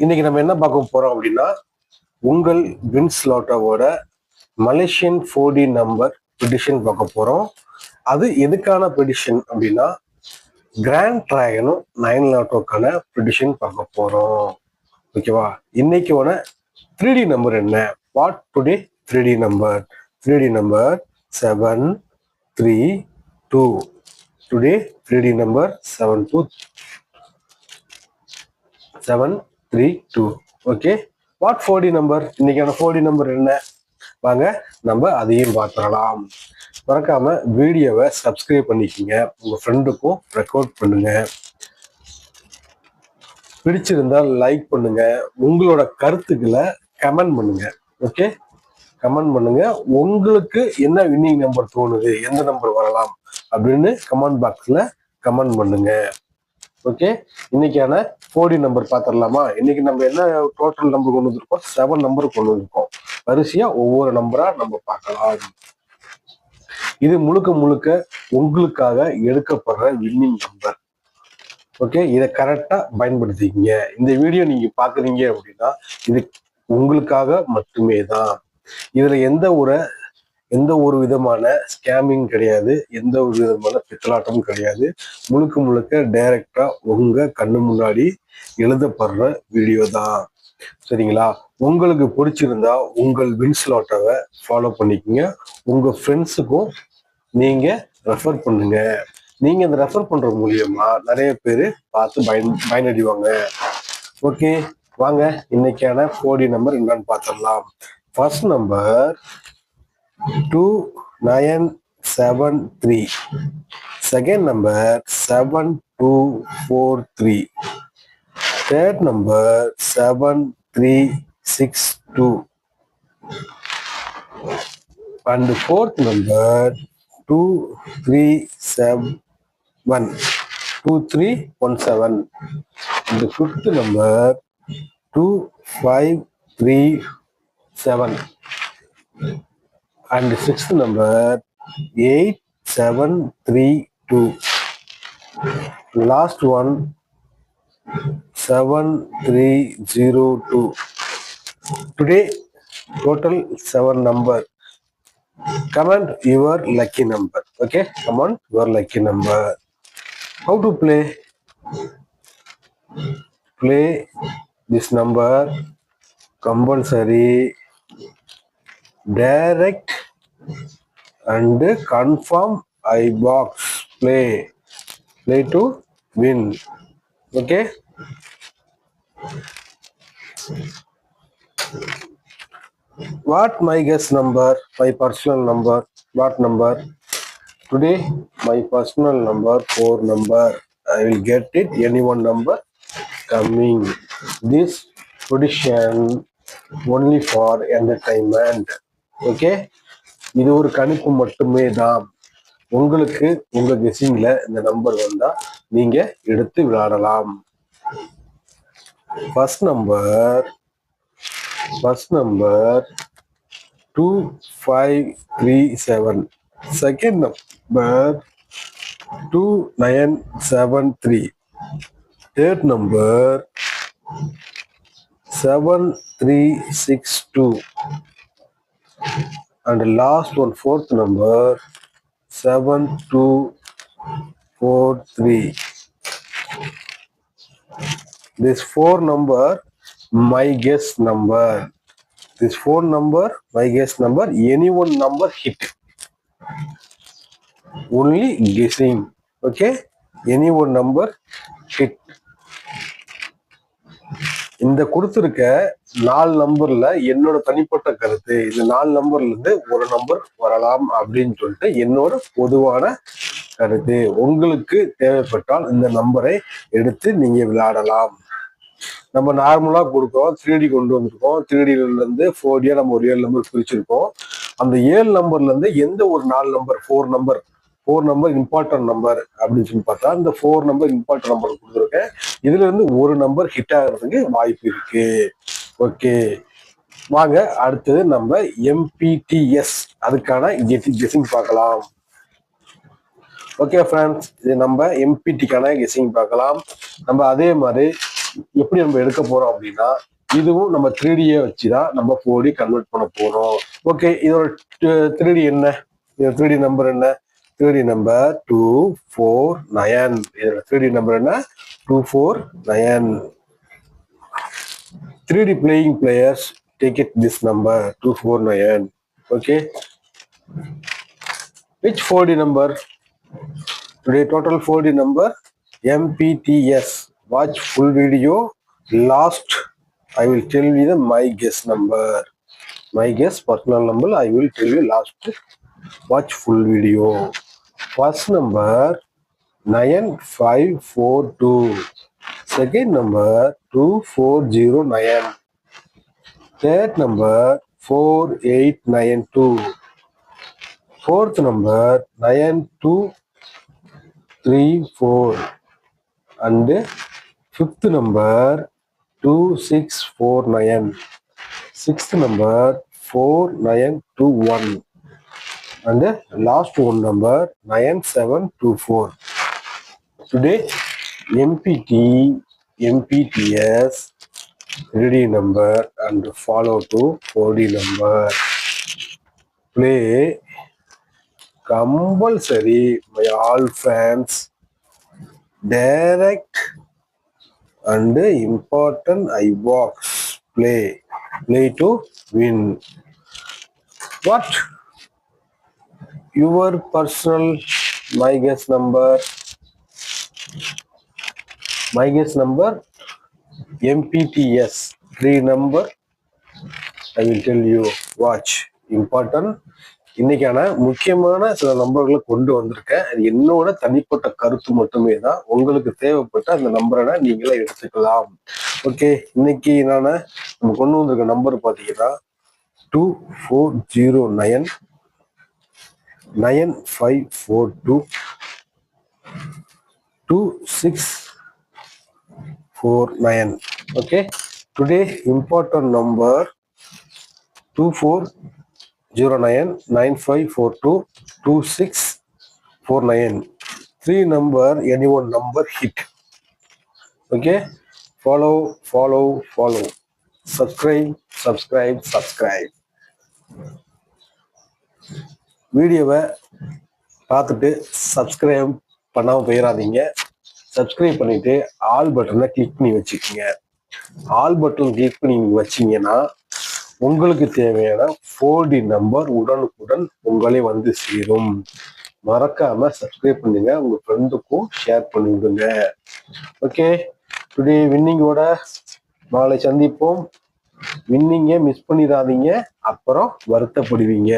இன்னைக்கு நம்ம என்ன பார்க்க போறோம் அப்படின்னா உங்கள் வின்ஸ் லாட்டோவோட மலேசியன் 4D நம்பர் பெடிஷன் பார்க்க போறோம். அது எதுக்கான பெடிஷன் அப்படின்னா கிராண்ட் டிராகனும் 9 லாட்டோக்கான பெடிஷன் பார்க்க போறோம். ஓகேவா? இன்னைக்கோட 3D நம்பர் என்ன? What today 3D number 732. Today 3D number 732. Okay, what 4D number? இன்னைக்கான 4D நம்பர் என்ன? வாங்க நம்ம அதையும் பார்த்துடலாம். மறக்காம வீடியோவை சப்ஸ்கிரைப் பண்ணிக்கோங்க, உங்க ஃப்ரெண்டுக்கும் ரெக்கார்ட் பண்ணுங்க, பிடிச்சிருந்தால் லைக் பண்ணுங்க, உங்களோட கருத்துக்களை கமெண்ட் பண்ணுங்க. ஓகே, கமெண்ட் பண்ணுங்க. உங்களுக்கு என்ன வின்னிங் நம்பர் தோணுது, எந்த நம்பர் வரலாம் அப்படின்னு கமெண்ட் பாக்ஸ்ல கமெண்ட் பண்ணுங்க. ஓகே, இன்னைக்கான 4D நம்பர் பார்த்துடலாமா? இன்னைக்கு நம்ம என்ன டோட்டல் நம்பர் கொண்டு வந்திருக்கோம்? 7 நம்பர் கொண்டு வந்திருக்கோம். வரிசையா ஒவ்வொரு நம்பரா நம்ம பார்க்கலாம். இது முழுக்க முழுக்க உங்களுக்காக எடுக்கப்படுற வின்னிங் நம்பர். ஓகே, இதை கரெக்டா பயன்படுத்திக்கங்க. இந்த வீடியோ நீங்க பாக்குறீங்க அப்படின்னா இது உங்களுக்காக மட்டுமே தான். இதுல எந்த ஒரு விதமான ஸ்கேமிங் கிடையாது, எந்த ஒரு விதமான பித்தலாட்டமும் கிடையாது. முழுக்க முழுக்க டைரக்டா உங்க கண்ணு முன்னாடி எழுதப்படுற வீடியோ தான். சரிங்களா? உங்களுக்கு பிடிச்சிருந்தா உங்கள் வின்ஸ் லாட்டோவை ஃபாலோ பண்ணிக்கோங்க, உங்க ஃப்ரெண்ட்ஸுக்கும் நீங்க ரெஃபர் பண்ணுங்க. நீங்க இந்த ரெஃபர் பண்ற மூலியமா நிறைய பேர் பார்த்து பயனடைவாங்க. ஓகே, வாங்க இன்னைக்கான 4D நம்பர் என்னன்னு பார்த்துடலாம். First number 2973. Second number 7243. Third number 7362. And the fourth number 2317. And the fifth number 2537. And the sixth number 8732. Last one 7302. Today total 7 number. Comment your lucky number. Okay, comment your lucky number. How to play? Play this number compulsory, direct and confirm iBox. Play to win. Okay, what my guess number? My personal number. What number? Today my personal number 4 number. I will get it. Any one number coming. This prediction only for entertainment. Okay, இது ஒரு கணிப்பு மட்டுமே தான். உங்களுக்கு உங்க கெஸிங்ல இந்த number வந்தா நீங்க எடுத்து விளையாடலாம். First number 2537. Second number 2973. Third number 7362. And the last one, fourth number 7243. This 4 number my guess number. This 4 number my guess number. Any one number hit. Only guessing. Okay, any one number hit. இந்த கொடுத்திருக்க 4 நம்பர்ல என்னோட தனிப்பட்ட கருத்து, இந்த 4 நம்பர்ல இருந்து ஒரு நம்பர் வரலாம் அப்படின்னு சொல்லிட்டு என்னோட பொதுவான கருத்து. உங்களுக்கு தேவைப்பட்டால் இந்த நம்பரை எடுத்து நீங்க விளையாடலாம். நம்ம நார்மலா கொடுக்கோம், 3D கொண்டு வந்திருக்கோம். 3Dல இருந்து 4D நம்ம ஒரு 7 நம்பர் பிரிச்சிருக்கோம். அந்த 7 நம்பர்ல இருந்து எந்த ஒரு 4 நம்பர் 4 நம்பர் இம்பார்ட்டன்ட் நம்பர் அப்படின்னு சொல்லி பார்த்தா இந்த 4 நம்பர் இம்பார்ட்டன்ட் நம்பர் கொடுத்துருக்கேன். இதுல இருந்து ஒரு நம்பர் ஹிட் ஆகிறதுக்கு வாய்ப்பு இருக்கு. ஓகே, வாங்க அடுத்தது நம்ம MPTS அதுக்கான கெஸிங் பார்க்கலாம். ஓகே ஃப்ரெண்ட்ஸ், இது நம்ம MPTக்கான கெஸிங் பார்க்கலாம். நம்ம அதே மாதிரி எப்படி நம்ம எடுக்க போறோம் அப்படின்னா, இதுவும் நம்ம 3Dயை வச்சுதான் நம்ம 4D கன்வெர்ட் பண்ண போறோம். ஓகே, இதோட 3D என்ன? இதோட 3D நம்பர் என்ன? 3D number 249. இதோட 3D நம்பர் என்ன? 249. 3D playing players take it this number 249. Okay, which 4D number? Today total 4D number MPTS. Watch full video. Last I will tell you the my guess number. My guess personal number I will tell you last. Watch full video. First number 9542. Second number 2409. Third number 4892. Fourth number 9234. And fifth number 2649. Sixth number 4921. And last one number 9724. Today MPTS 3D number and follow to 4D number. Play compulsory by all fans. Direct and important iBox. Play to win. What? Your personal my guess number. My guess number MPTS 3 number. I will tell you. Watch. Important. இன்னைக்கான முக்கியமான சில நம்பர்களை கொண்டு வந்திருக்கேன். அது என்னோட தனிப்பட்ட கருத்து மட்டுமே தான். உங்களுக்கு தேவைப்பட்ட அந்த நம்பரை நீங்களே எடுத்துக்கலாம். ஓகே, இன்னைக்கு நம்ம கொண்டு வந்திருக்க நம்பர் பார்த்தீங்கன்னா 2409 9542 2649. Okay, today important number 2409 9542 2649. 3 number, any one number hit. Okay, follow. Subscribe. வீடியோவை பார்த்துட்டு சப்ஸ்கிரைப் பண்ணாமல் போயிடாதீங்க. சப்ஸ்கிரைப் பண்ணிட்டு ஆல் பட்டனை கிளிக் பண்ணி வச்சுக்கோங்க. ஆல் பட்டன் கிளிக் பண்ணி வச்சிங்கன்னா உங்களுக்கு தேவையான 4D நம்பர் உடனுக்குடன் உங்களே வந்து சேரும். மறக்காம சப்ஸ்கிரைப் பண்ணுங்க, உங்க ஃப்ரெண்டுக்கும் ஷேர் பண்ணிவிடுங்க. ஓகே, டுடே வின்னிங்கோட நாளை சந்திப்போம். வின்னிங்கை மிஸ் பண்ணிடாதீங்க, அப்புறம் வருத்தப்படுவீங்க.